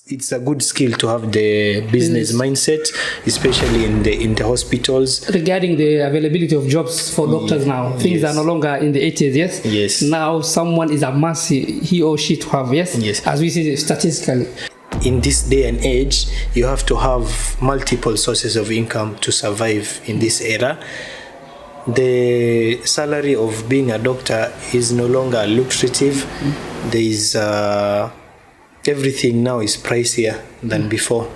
it's a good skill to have the business mindset, especially in the hospitals. Regarding the availability of jobs for doctors now, things are no longer in the 80s, yes? Yes. Now someone is a must, he or she to have, yes? Yes. As we see statistically. In this day and age, you have to have multiple sources of income to survive in this era. The salary of being a doctor is no longer lucrative. There is everything now is pricier than before.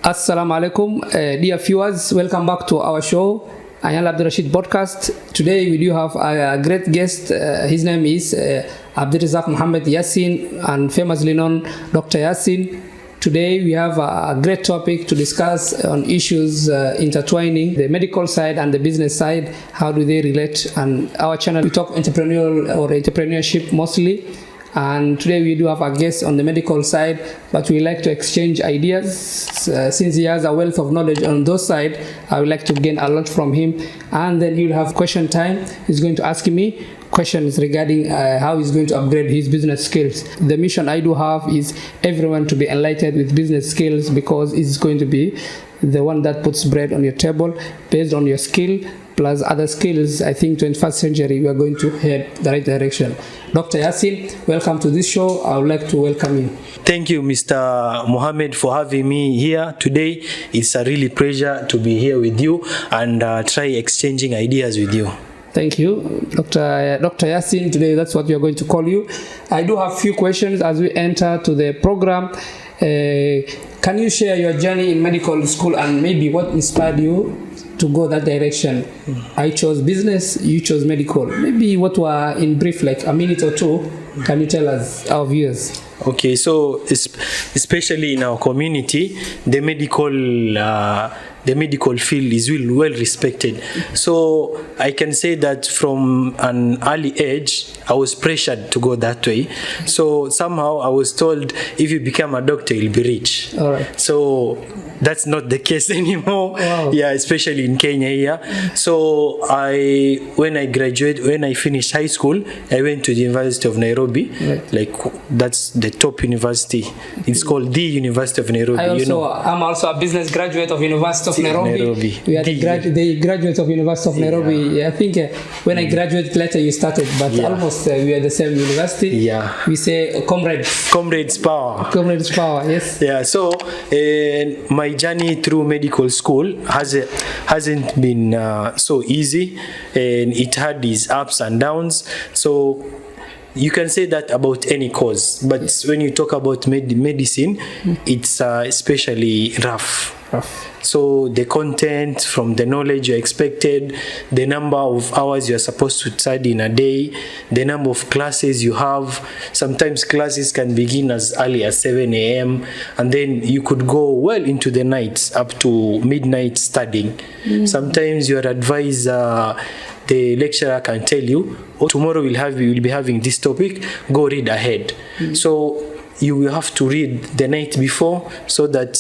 Assalamu alaikum, dear viewers, welcome back to our show, Ayanle podcast. Today we do have a great guest. His name is Abdirazak Muhammad Yassin, and famously known Dr. Yassin. Today we have a great topic to discuss on issues intertwining the medical side and the business side. How do they relate? And our channel, we talk entrepreneurship mostly. And today we do have a guest on the medical side, but we like to exchange ideas. Since he has a wealth of knowledge on those sides, I would like to gain a lot from him. And then he'll have question time. He's going to ask me questions regarding how he's going to upgrade his business skills. The mission I do have is everyone to be enlightened with business skills, because it's going to be the one that puts bread on your table based on your skill plus other skills. I think 21st century we are going to head the right direction. Dr. Yassin, welcome to this show. I would like to welcome you. Thank you, Mr. Mohammed, for having me here today. It's a really pleasure to be here with you and try exchanging ideas with you. Thank you, Dr. Yassin. Today, that's what we are going to call you. I do have a few questions as we enter to the program. Can you share your journey in medical school and maybe what inspired you to go that direction? I chose business, you chose medical. Maybe what were, in brief, like a minute or two, can you tell us, our viewers? Okay, so especially in our community, the medical field is well respected. So I can say that from an early age, I was pressured to go that way. So somehow I was told, if you become a doctor, you'll be rich. All right. So that's not the case anymore. Wow. Yeah, especially in Kenya here. So when I finished high school, I went to the University of Nairobi. Right. Like, that's the top university. It's called the University of Nairobi. I'm also a business graduate of University of Nairobi. We are the graduates of University of Nairobi. Yeah. I think when I graduated later, you started, but almost we are the same university. Yeah. We say comrades. Comrades power. Comrades power. Yes. Yeah. So my journey through medical school hasn't been so easy, and it had these ups and downs. So you can say that about any cause, but when you talk about medicine, it's especially rough. So the content, from the knowledge you expected, the number of hours you are supposed to study in a day, the number of classes you have. Sometimes classes can begin as early as 7 a.m. and then you could go well into the nights, up to midnight studying. Sometimes you are advised, the lecturer can tell you, tomorrow we'll be having this topic, go read ahead. So you will have to read the night before, so that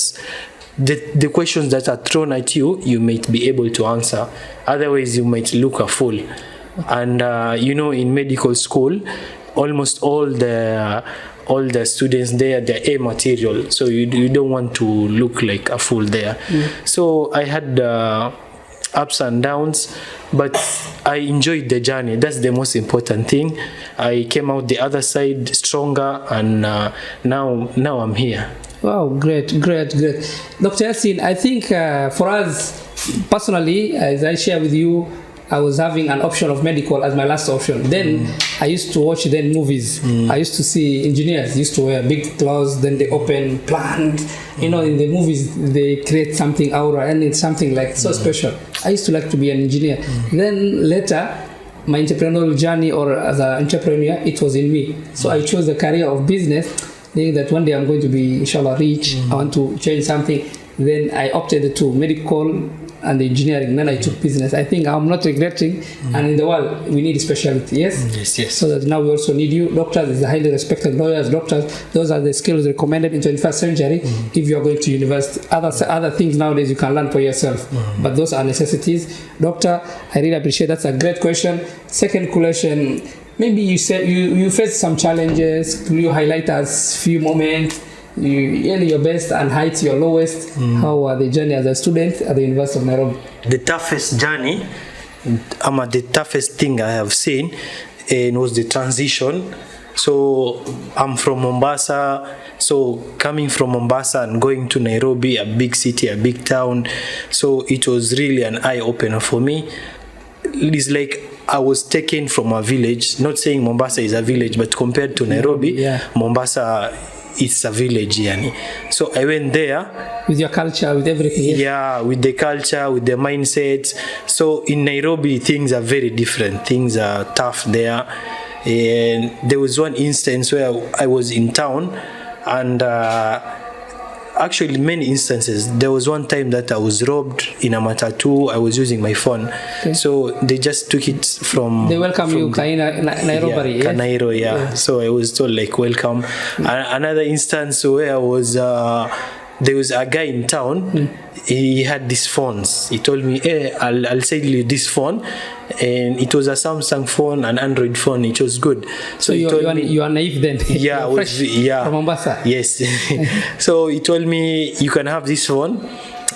the questions that are thrown at you, you might be able to answer. Otherwise, you might look a fool. And in medical school, almost all the students there, they're A material. So you don't want to look like a fool there. So I had ups and downs, but I enjoyed the journey. That's the most important thing. I came out the other side stronger, and now I'm here. Wow, great. Dr. Yassin, I think for us personally, as I share with you, I was having an option of medical as my last option. Then I used to watch movies. I used to see engineers used to wear big clothes, then they open plant. In the movies they create something aura, and it's something like so special. I used to like to be an engineer. Then later, my entrepreneurial journey, or as an entrepreneur, it was in me. So I chose the career of business, thinking that one day I'm going to be, inshallah, rich. I want to change something. Then I opted to medical and the engineering. Then I took business. I think I'm not regretting. And in the world, we need specialty. Yes. Yes. So that now we also need you. Doctors is highly respected. Lawyers, doctors. Those are the skills recommended in 21st century. If you are going to university, other things nowadays you can learn for yourself. But those are necessities. Doctor, I really appreciate. That's a great question. Second question. Maybe you said you faced some challenges. Could you highlight us few moments? You earn your best and height your lowest. How was the journey as a student at the University of Nairobi? The toughest journey, the toughest thing I have seen, was the transition. So I'm from Mombasa. So coming from Mombasa and going to Nairobi, a big city, a big town. So it was really an eye opener for me. It's like I was taken from a village. Not saying Mombasa is a village, but compared to Nairobi, Mombasa, it's a village, yani. So I went there with your culture, with everything. Yeah, with the culture, with the mindset. So in Nairobi, things are very different. Things are tough there. And there was one instance where I was in town, and actually many instances. There was one time that I was robbed in a matatu. I was using my phone. Okay. So they just took it from... They welcome you, Nairobi. Yeah, Kanairo, yeah. So I was told like, welcome. Another instance where I was... there was a guy in town. He had these phones. He told me, hey, I'll sell you this phone. And it was a Samsung phone, an Android phone. It was good. So you are naive then? Yeah, from Mombasa. Yes. So he told me you can have this phone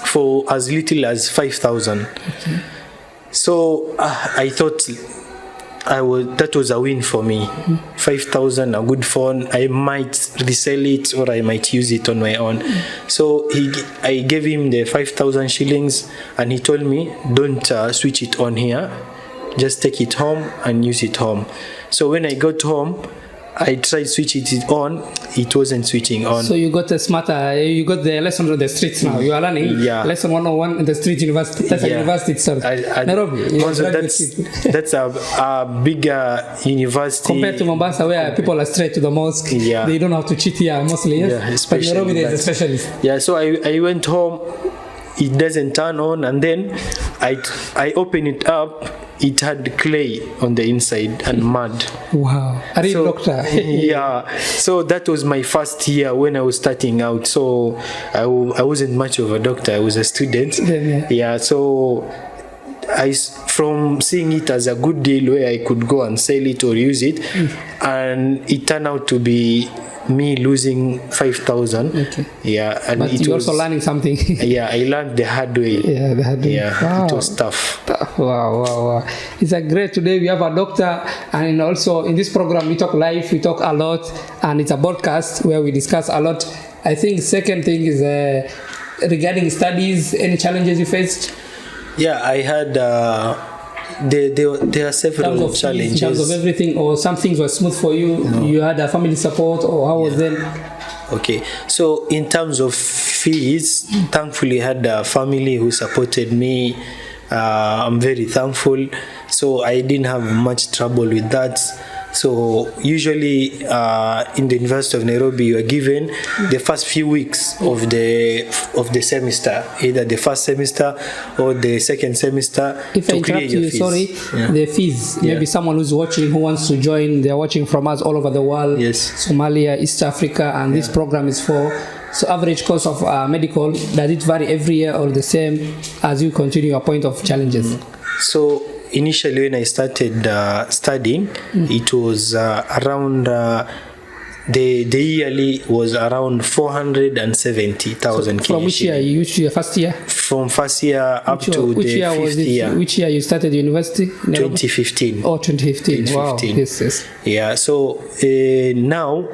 for as little as 5,000. Okay. So I thought that was a win for me. 5,000, a good phone. I might resell it or I might use it on my own. So I gave him the 5,000 shillings, and he told me, don't switch it on here. Just take it home and use it home. So when I got home, I tried switching it on. It wasn't switching on. So you got a smarter. You got the lesson on the streets now. You are learning lesson 101 in the street university. That's a university itself. Nairobi. Also that's a bigger university compared to Mombasa, where people are straight to the mosque. Yeah. They don't have to cheat here mostly. Yes. But Nairobi there's a specialist. Yeah. So I went home. It doesn't turn on, and then I open it up. It had clay on the inside and mud. Wow. Are you a doctor? Yeah. So that was my first year when I was starting out. So I wasn't much of a doctor. I was a student. Yeah. So from seeing it as a good deal where I could go and sell it or use it, and it turned out to be me losing 5,000. Okay. Yeah, and but you also learning something. Yeah, I learned the hard way. Yeah, the hard way. Yeah, wow. It was tough. Wow. It's a great today. We have a doctor, and also in this program we talk live, we talk a lot, and it's a podcast where we discuss a lot. I think second thing is regarding studies. Any challenges you faced? Yeah, I had. There are several challenges. In terms of everything, or some things were smooth for you. No. You had a family support, or how was it? Okay, so in terms of fees, thankfully I had a family who supported me. I'm very thankful. So I didn't have much trouble with that. So usually in the University of Nairobi, you are given the first few weeks of the semester, either the first semester or the second semester. If I interrupt you, sorry, the fees. Maybe someone who's watching who wants to join, they're watching from us all over the world. Yes. Somalia, East Africa, and this program is for. So average cost of medical, does it vary every year or the same as you continue your point of challenges? So initially when I started studying, it was around the yearly was around 470,000 Kenya. From which year? Which year? First year? From first year up to the fifth year. Which year you started university? 2015. Oh, 2015. 2015. Wow. Yes. Yeah. So now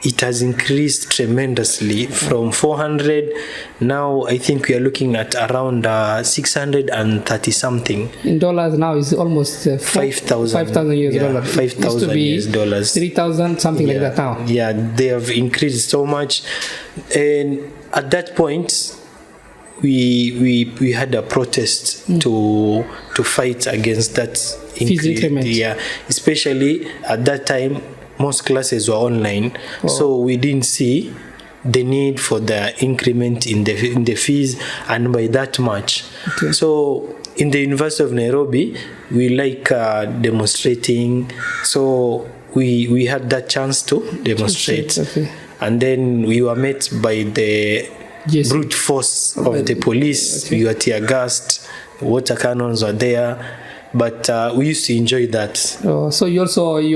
it has increased tremendously from 400. Now I think we are looking at around 630 something. In dollars now is almost 5,000 US dollars. 5,000 US dollars. 3,000 something like that now. Yeah, they have increased so much, and at that point we had a protest to fight against that increase. Yeah, especially at that time. Most classes were online, so we didn't see the need for the increment in the fees, and by that much. Okay. So in the University of Nairobi, we like demonstrating. So we had that chance to demonstrate. Okay. And then we were met by the brute force of the police. Okay. We were tear gassed, water cannons were there. But we used to enjoy that. Oh, so you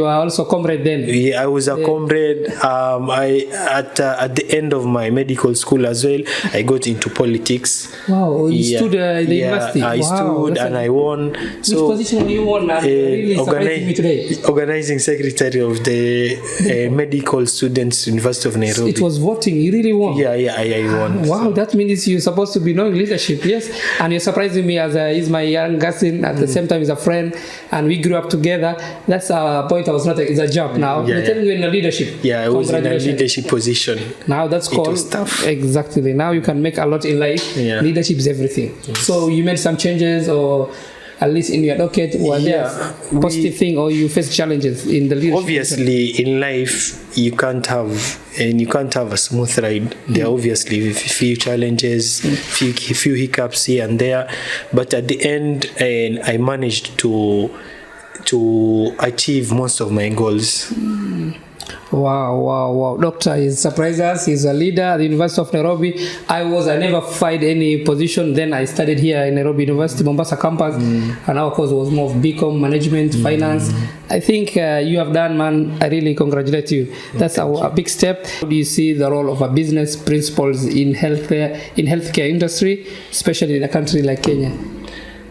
are also comrade then? Yeah, I was a comrade. At the end of my medical school as well, I got into politics. Wow, you stood in the university. I stood and I won. Which position were you on? Really surprising me today. Organizing secretary of the medical students University of Nairobi. It was voting. You really won. Yeah, I won. Wow, that means you're supposed to be knowing leadership. Yes, and you're surprising me as he's my young cousin at the same time. Is a friend, and we grew up together. That's a point. I was not. It's a job now. You're telling me in a leadership. Yeah, I was in a leadership position. Now that's called. It was tough. Exactly. Now you can make a lot in life. Yeah. Leadership is everything. Yes. So you made some changes, or at least in your docket, were there positive thing, or you face challenges in the leadership? Obviously, in life, you can't have a smooth ride. There are obviously few challenges, few hiccups here and there, but at the end, I managed to achieve most of my goals. Wow. Doctor, he surprised us. He's a leader at the University of Nairobi. I never find any position. Then I studied here in Nairobi University, Mombasa campus. And our course was more of BCom, management, finance. I think you have done, man. I really congratulate you. That's a big step. How do you see the role of a business principles in healthcare industry, especially in a country like Kenya?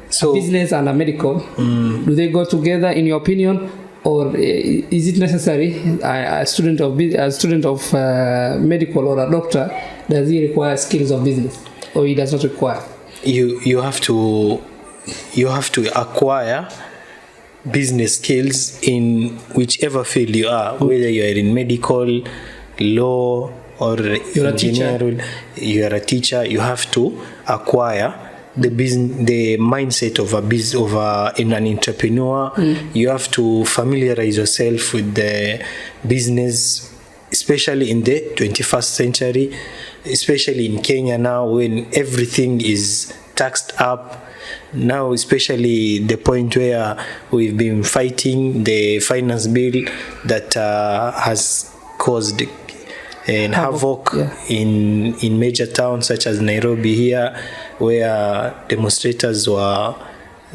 So, a business and a medical, do they go together in your opinion? Or is it necessary a student of medical or a doctor, does he require skills of business, or he does not require? You have to acquire business skills in whichever field you are, whether you are in medical, law, or engineering. You are a teacher. You have to acquire the mindset of an entrepreneur. You have to familiarize yourself with the business, especially in the 21st century, especially in Kenya now, when everything is taxed up. Now, especially the point where we've been fighting the finance bill that has caused havoc in major towns such as Nairobi here, where demonstrators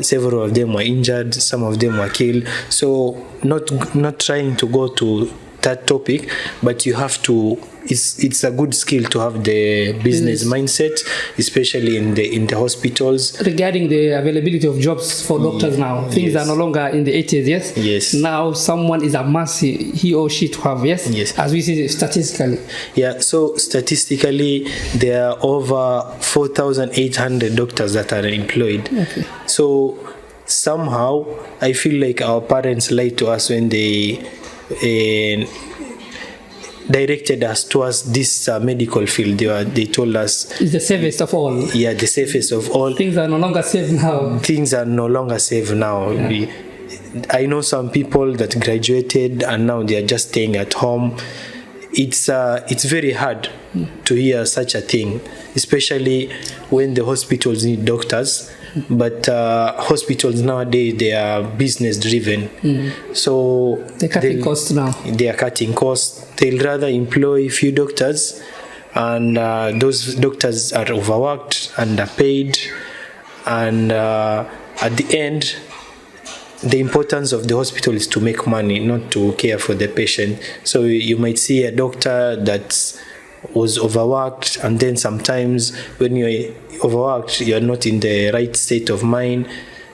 several of them were injured, some of them were killed. So not trying to go to that topic, but you have to. It's a good skill to have the business mindset, especially in the hospitals. Regarding the availability of jobs for doctors now, things are no longer in the 80s. Yes. Now someone is a must, he or she to have. Yes. As we see statistically. Yeah. So statistically, there are over 4,800 doctors that are employed. Okay. So somehow, I feel like our parents lied to us when they directed us towards this medical field. They told us it's the safest of all. Yeah, the safest of all. Things are no longer safe now. Yeah. I know some people that graduated and now they are just staying at home. It's very hard to hear such a thing, especially when the hospitals need doctors. But hospitals nowadays, they are business driven. So they're cutting costs now. They are cutting costs. They'll rather employ few doctors, and those doctors are overworked, underpaid, and at the end, the importance of the hospital is to make money, not to care for the patient. So you might see a doctor that was overworked, and then sometimes when you're overworked, you're not in the right state of mind,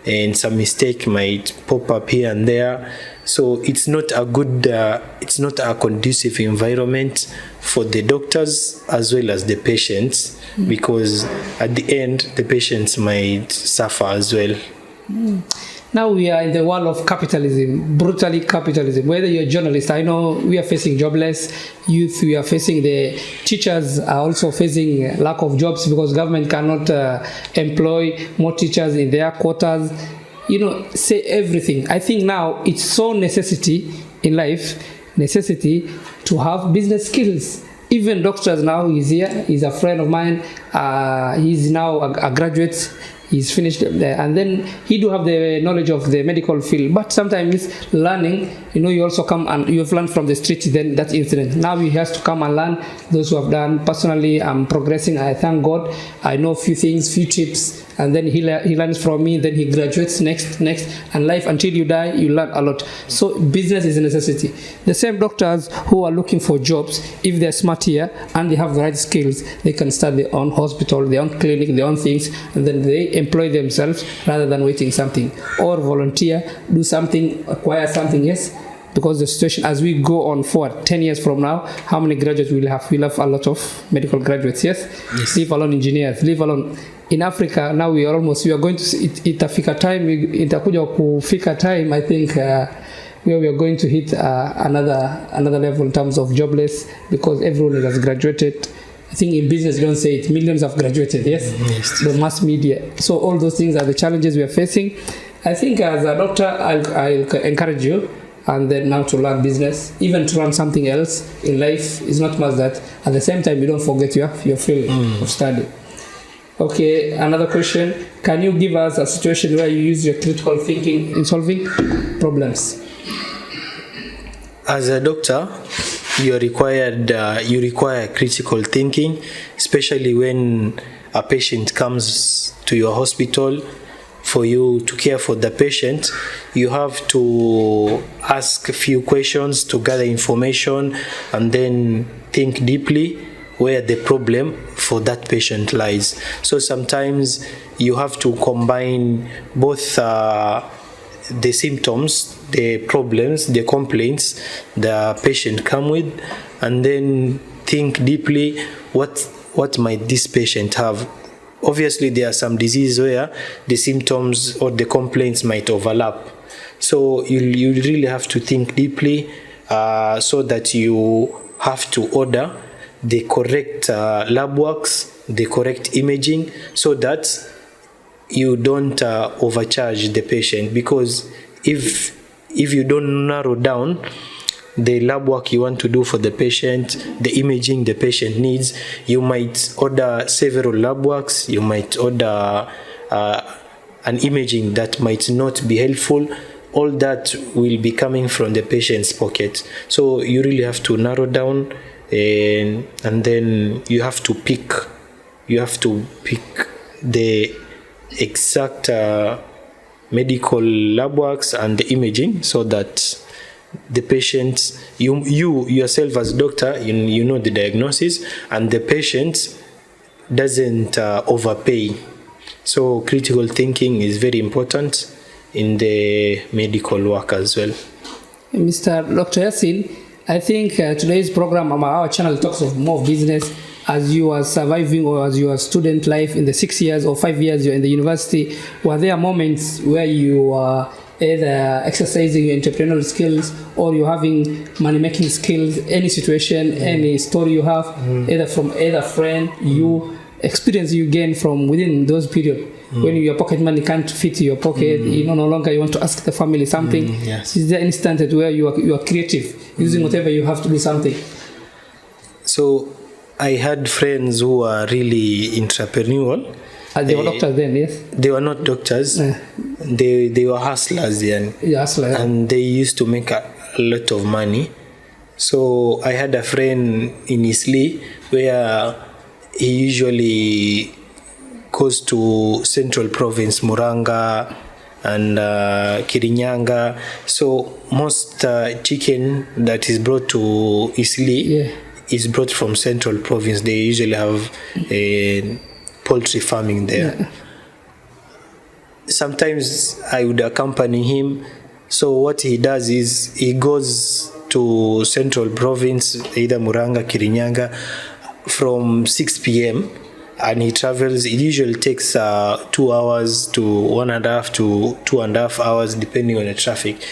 and some mistake might pop up here and there. So it's not a conducive environment for the doctors as well as the patients, because at the end the patients might suffer as well. Now we are in the world of capitalism, brutally capitalism. Whether you're a journalist, I know we are facing jobless youth, we are facing the teachers are also facing lack of jobs because government cannot employ more teachers in their quotas. Say everything. I think now it's so necessity in life, necessity to have business skills. Even doctors now, he's here. He's a friend of mine. He's now a graduate. He's finished there, and then he do have the knowledge of the medical field. But sometimes learning, you also come and you've learned from the street. Then that incident. Now he has to come and learn. Those who have done. Personally, I'm progressing. I thank God. I know a few things, few tips, and then he learns from me. Then he graduates next, and life until you die, you learn a lot. So business is a necessity. The same doctors who are looking for jobs, if they're smart here and they have the right skills, they can start their own hospital, their own clinic, their own things, and then they employ themselves rather than waiting something, or volunteer, do something, acquire something. Yes, because the situation as we go on forward 10 years from now, how many graduates we'll have a lot of medical graduates. Yes. Leave alone engineers, leave alone. In Africa now we are going to itafika time I think where we are going to hit another level in terms of jobless, because everyone has graduated. I think in business, don't say it, millions have graduated, yes? The mass media. So all those things are the challenges we are facing. I think as a doctor, I'll encourage you, and then now to learn business, even to learn something else in life. Is not much that. At the same time, you don't forget your field of study. Okay, another question. Can you give us a situation where you use your critical thinking in solving problems? As a doctor, you require critical thinking, especially when a patient comes to your hospital. For you to care for the patient, you have to ask a few questions to gather information and then think deeply where the problem for that patient lies. So sometimes you have to combine both the symptoms, the problems, the complaints the patient come with, and then think deeply what might this patient have. Obviously, there are some diseases where the symptoms or the complaints might overlap. So you really have to think deeply so that you have to order the correct lab works, the correct imaging, so that you don't overcharge the patient. Because if you don't narrow down the lab work you want to do for the patient, the imaging the patient needs, you might order several lab works, you might order an imaging that might not be helpful. All that will be coming from the patient's pocket. So you really have to narrow down, and then you have to pick the exact medical lab works and the imaging, so that the patient, you yourself as doctor, you know the diagnosis, and the patient doesn't overpay. So critical thinking is very important in the medical work as well. Mr. Dr. Yassin, I think today's program on our channel talks of more business. As you are surviving, or as your student life in the 6 years or 5 years you're in the university, were there moments where you are either exercising your entrepreneurial skills, or you're having money-making skills? Any situation, any story you have, either from either friend, you experience you gain from within those period, when your pocket money can't fit your pocket, no longer you want to ask the family something. Yes. Is there an instant where you are creative, using whatever you have to do something? So I had friends who are really entrepreneurial. They were doctors then, yes? They were not doctors. They were hustlers then. Yeah, hustler. And they used to make a lot of money. So I had a friend in Isli where he usually goes to Central Province, Muranga and Kirinyanga. So most chicken that is brought to Isli is brought from Central Province. They usually have a poultry farming there. Yeah. Sometimes I would accompany him. So what he does is he goes to Central Province, either Muranga, Kirinyanga, from 6 p.m. and he travels. It usually takes 2 hours to 1.5 to 2.5 hours, depending on the traffic.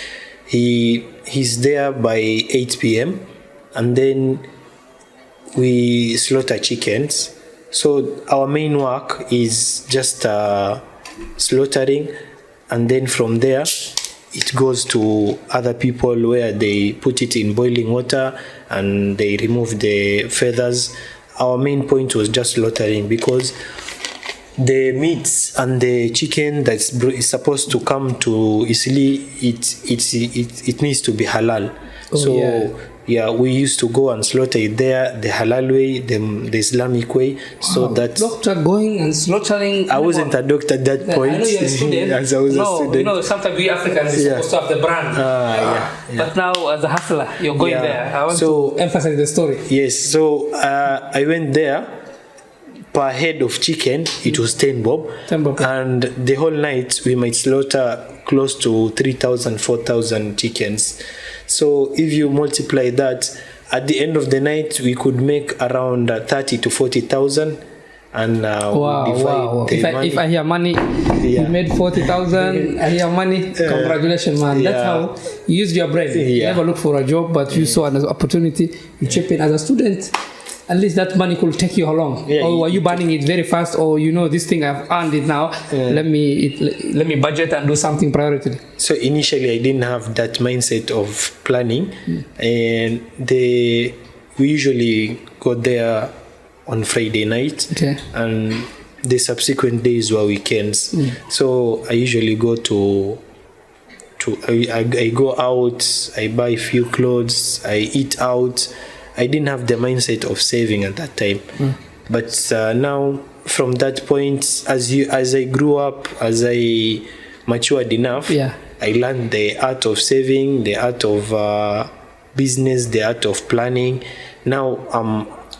He's there by 8 p.m. and then we slaughter chickens. So our main work is just slaughtering, and then from there it goes to other people where they put it in boiling water and they remove the feathers. Our main point was just slaughtering, because the meats and the chicken that's is supposed to come to Isli, it needs to be halal. We used to go and slaughter it there, the halal way, the Islamic way. So that doctor going and slaughtering. I wasn't a doctor at that point. I know you're a student. As I was a student. You know, sometimes we Africans are supposed to have the brand. But now as a hustler, you're going there. I want to emphasize the story. Yes. So I went there. Per head of chicken, it was 10 bob. 10 bob. And the whole night, we might slaughter close to 3,000, 4,000 chickens. So if you multiply that, at the end of the night, we could make around 30 to 40,000. And we divide the money. If I hear money, you made 40,000. I hear money. Congratulations, man. That's how you used your brain. You never look for a job, but you saw an opportunity. You chip in as a student. At least that money could take you how long? Or were you burning it very fast? Or this thing, I've earned it now. Let me budget and do something priority. So initially, I didn't have that mindset of planning, and we usually go there on Friday night, and the subsequent days were weekends. So I usually go I go out, I buy a few clothes, I eat out. I didn't have the mindset of saving at that time. But now, from that point, as I grew up, as I matured enough, I learned the art of saving, the art of business, the art of planning. Now,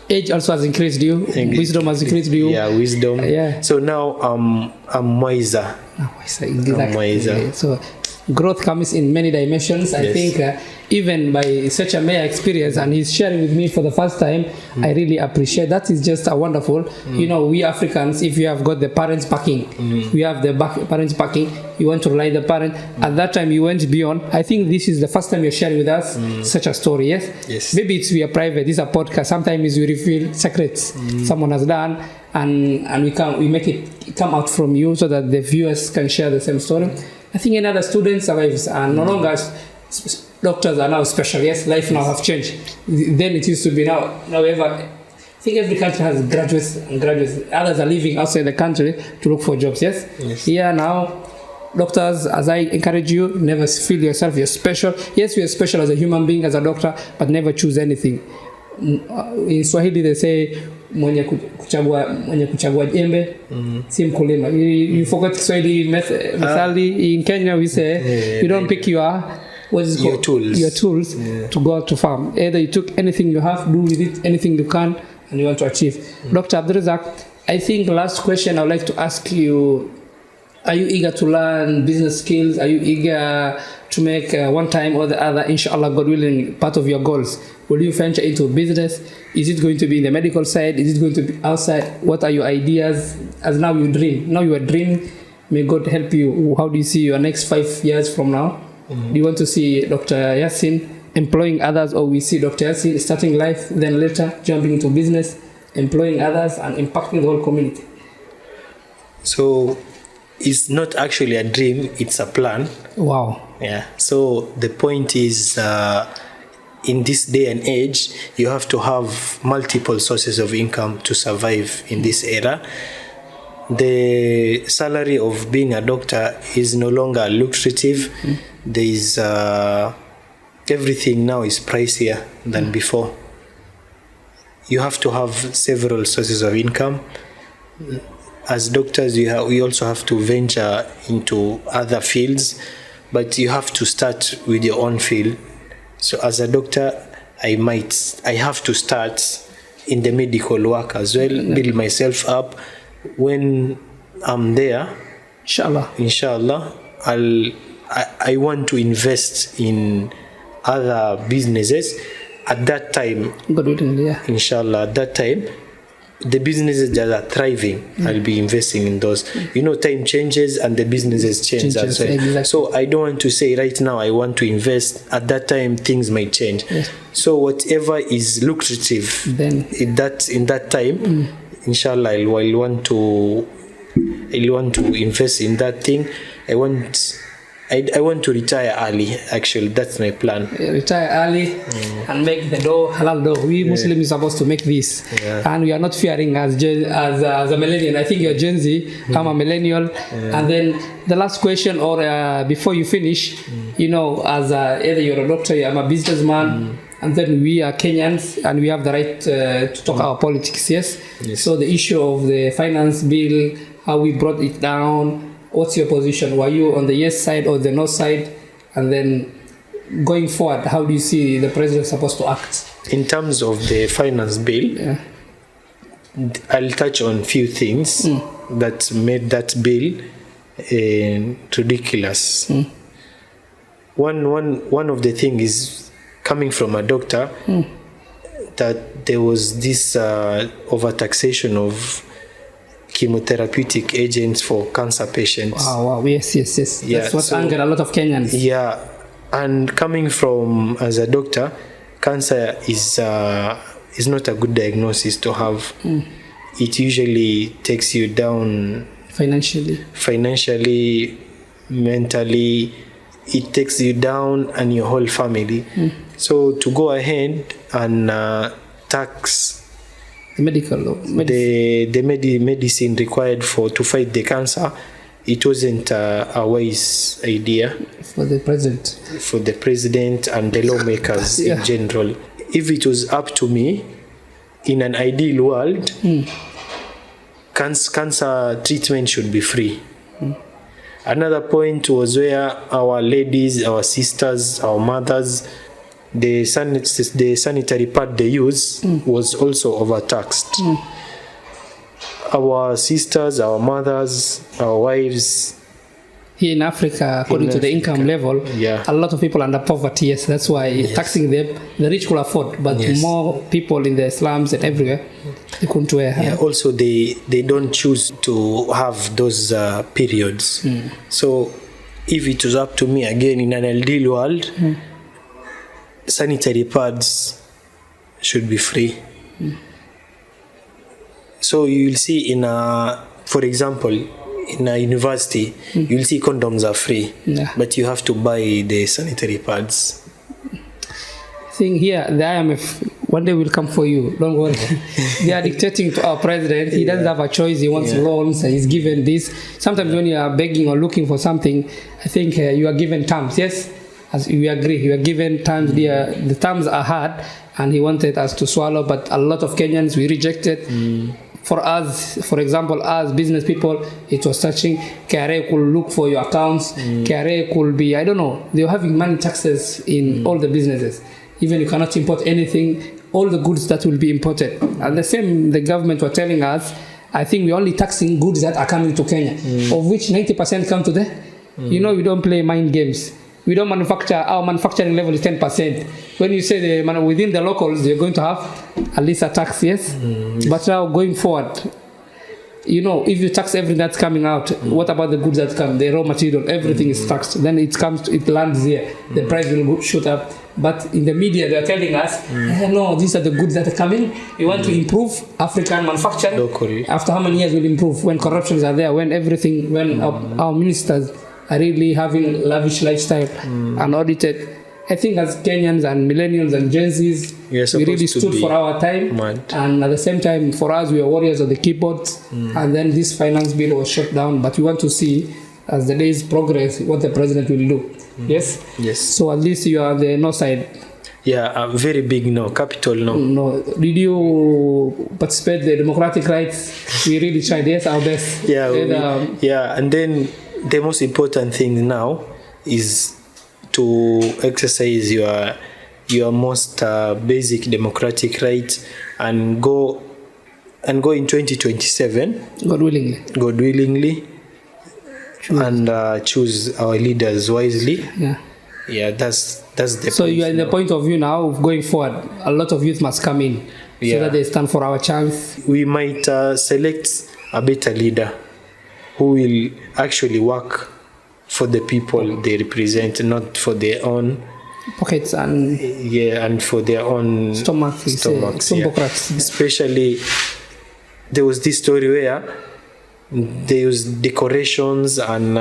age also has increased you. Wisdom has increased you. Yeah, wisdom. So now I'm wiser. Exactly. I'm wiser. So growth comes in many dimensions. I think even by such a mere experience, and he's sharing with me for the first time, I really appreciate that. Is just a wonderful. We Africans, if you have got the parents backing, we have the parents backing, you want to rely the parent. At that time, you went beyond. I think this is the first time you're sharing with us such a story. Yes. Maybe we are private. This is a podcast. Sometimes we reveal secrets someone has done, and we make it come out from you so that the viewers can share the same story. I think another students are no longer doctors are now special. Yes, life now have changed. Then it used to be now. I think every country has graduates and graduates. Others are leaving outside the country to look for jobs. Yes. Here now, doctors, as I encourage you, never feel yourself you're special. Yes, you're special as a human being, as a doctor, but never choose anything. In Swahili they say mwenye kuchagua jembe si mkulima. You forgot Swahili methali. In Kenya we say you don't pick your tools to go to farm. Either you took anything you have, do with it anything you can, and you want to achieve. Dr. Abdurazak, I think last question I would like to ask you: are you eager to learn business skills? Are you eager to make one time or the other, inshallah, God willing, part of your goals? Will you venture into business? Is it going to be in the medical side? Is it going to be outside? What are your ideas? As now you dream. Now you are dreaming. May God help you. How do you see your next 5 years from now? Do you want to see Dr. Yassin employing others, or we see Dr. Yassin starting life, then later jumping into business, employing others and impacting the whole community? So it's not actually a dream, it's a plan. Wow. Yeah. So the point is, in this day and age, you have to have multiple sources of income to survive in this era. The salary of being a doctor is no longer lucrative. There is everything now is pricier than before. You have to have several sources of income. As doctors, we also have to venture into other fields, but you have to start with your own field. So as a doctor, I have to start in the medical work as well, build myself up. When I'm there, inshallah, I want to invest in other businesses. At that time, inshallah, at that time, the businesses that are thriving, I'll be investing in those. Time changes and the businesses change as well. Exactly. So I don't want to say right now I want to invest. At that time, things might change. Yes. So whatever is lucrative then in that time, inshallah, I'll want to invest in that thing. I want I want to retire early. Actually, that's my plan. Retire early and make the dough, halal dough. We Muslims are supposed to make this, and we are not fearing as a millennial. I think you're Gen Z. I'm a millennial. And then the last question, or before you finish, you know, as either you're a doctor, I'm a businessman. And then we are Kenyans, and we have the right to talk our politics. Yes. So the issue of the finance bill, how we brought it down. What's your position? Were you on the yes side or the no side? And then going forward, how do you see the president supposed to act? In terms of the finance bill, I'll touch on few things that made that bill ridiculous. One of the things is coming from a doctor that there was this overtaxation of chemotherapeutic agents for cancer patients. Wow, yes. That's what angered a lot of Kenyans. Yeah, and coming from as a doctor, cancer is not a good diagnosis to have. It usually takes you down financially, mentally. It takes you down and your whole family. So to go ahead and tax the medicine required to fight the cancer, it wasn't a wise idea for the president and the lawmakers in general. If it was up to me, in an ideal world, cancer treatment should be free. Another point was where our ladies, our sisters, our mothers, the sanitary pad they use was also overtaxed. Our sisters, our mothers, our wives. Here in Africa, according to the income level, a lot of people under poverty. Yes, that's why taxing them, the rich could afford, but more people in the slums and everywhere, they couldn't wear. Also, they don't choose to have those periods. So, if it was up to me again in an ideal world, sanitary pads should be free. So you will see for example, in a university, you will see condoms are free, but you have to buy the sanitary pads. Thing here, the IMF, one day will come for you. Don't worry. They are dictating to our president. He doesn't have a choice. He wants loans. He's given this. Sometimes when you are begging or looking for something, I think you are given terms. Yes. As we agree, we are given terms. The terms are hard, and he wanted us to swallow. But a lot of Kenyans, we rejected. For us, for example, as business people, it was touching. KRA could look for your accounts. KRA could be, I don't know, they were having money taxes in all the businesses. Even you cannot import anything, all the goods that will be imported. And the same, the government were telling us, I think we're only taxing goods that are coming to Kenya, of which 90% come to there. You know, we don't play mind games. We don't manufacture, our manufacturing level is 10%. When you say within the locals, you're going to have at least a tax, yes? But now going forward, you know, if you tax everything that's coming out, what about the goods that come, the raw material, everything is taxed. Then it lands here, the price will shoot up. But in the media, they're telling us, no, these are the goods that are coming. We want to improve African manufacturing. Locally. After how many years will improve? When corruptions are there, when our ministers are really having lavish lifestyle and audited. I think as Kenyans and millennials and Gen Zs, we really stood for our time. And at the same time, for us, we are warriors of the keyboards. And then this finance bill was shut down. But we want to see, as the days progress, what the president will do. Yes? Yes. So at least you are on the no side. Yeah, a very big no, capital no. No. Did you participate in the democratic rights? We really tried, yes, our best. Yeah, and then the most important thing now is to exercise your most basic democratic rights and go in 2027. God willingly. And choose our leaders wisely. Yeah, that's the so point. You are in the point of view now of going forward. A lot of youth must come in so that they stand for our chance. We might select a better leader who will actually work for the people they represent, not for their own pockets and and for their own stomachs. Especially, there was this story where they used decorations and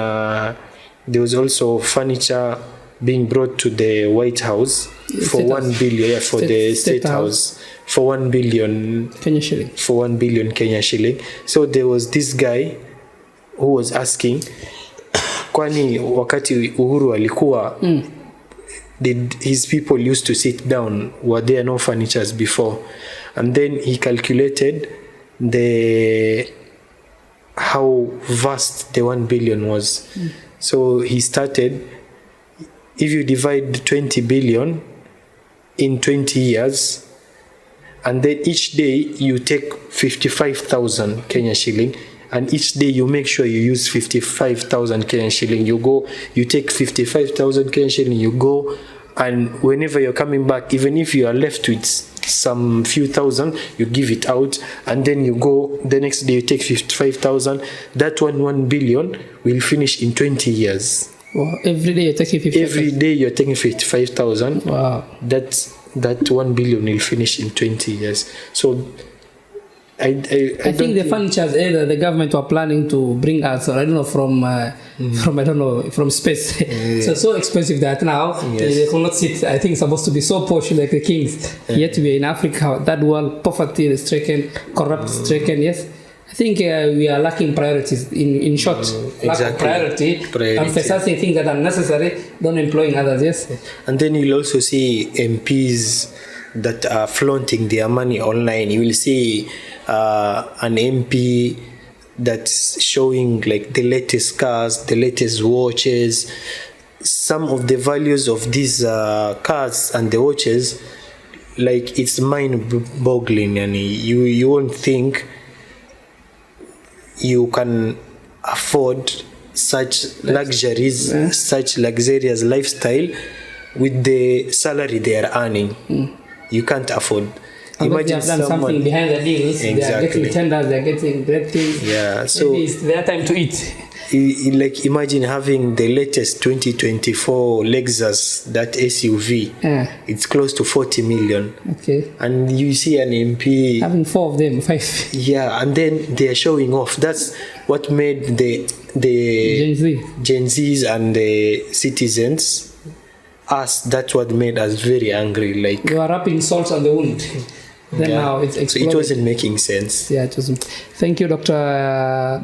There was also furniture being brought to the White House for State 1 House. billion, yeah, for the State House for 1 billion Kenya shilling. for 1 billion Kenya shilling. So there was this guy who was asking, kwani wakati Uhuru alikuwa, did his people used to sit down? Were there no furnitures before? And then he calculated how vast the 1 billion was. So he started, if you divide 20 billion in 20 years, and then each day you take 55,000 Kenya shilling, and each day you make sure you use 55,000 Kenya shilling. You take 55,000 Kenya shilling, you go, and whenever you're coming back, even if you are left with some few thousand, you give it out, and then you go the next day, you take 55,000. That 1 billion will finish in 20 years. Wow. Every day you're taking 55,000? Every day you're taking 55,000. Wow. That 1 billion will finish in 20 years. So I think the furnitures either the government were planning to bring us, or I don't know, from space. So expensive that now they cannot sit. I think it's supposed to be so posh like the kings. Yet we are in Africa, that world, poverty stricken, corrupt stricken. Yes, I think we are lacking priorities. In short, lack of priority, emphasizing things that are necessary, don't employing others. Yes, and then you'll also see MPs that are flaunting their money online. You will see an MP that's showing like the latest cars, the latest watches. Some of the values of these cars and the watches, like, it's mind-boggling, and you won't think you can afford such luxuries, such luxurious lifestyle with the salary they are earning. You can't afford. Imagine they have done something behind the deals. Exactly. They are getting tenders, they are getting great things. Yeah, so maybe it's their time to eat. Like, imagine having the latest 2024 Lexus, that SUV. It's close to 40 million. Okay. And you see an MP having 4 of them, 5. Yeah, and then they are showing off. That's what made the Gen Zs and the citizens, us, that's what made us very angry. Like, you are wrapping salt on the wound. Then now it's exploded. So it wasn't making sense. Yeah, it wasn't. Thank you, Doctor.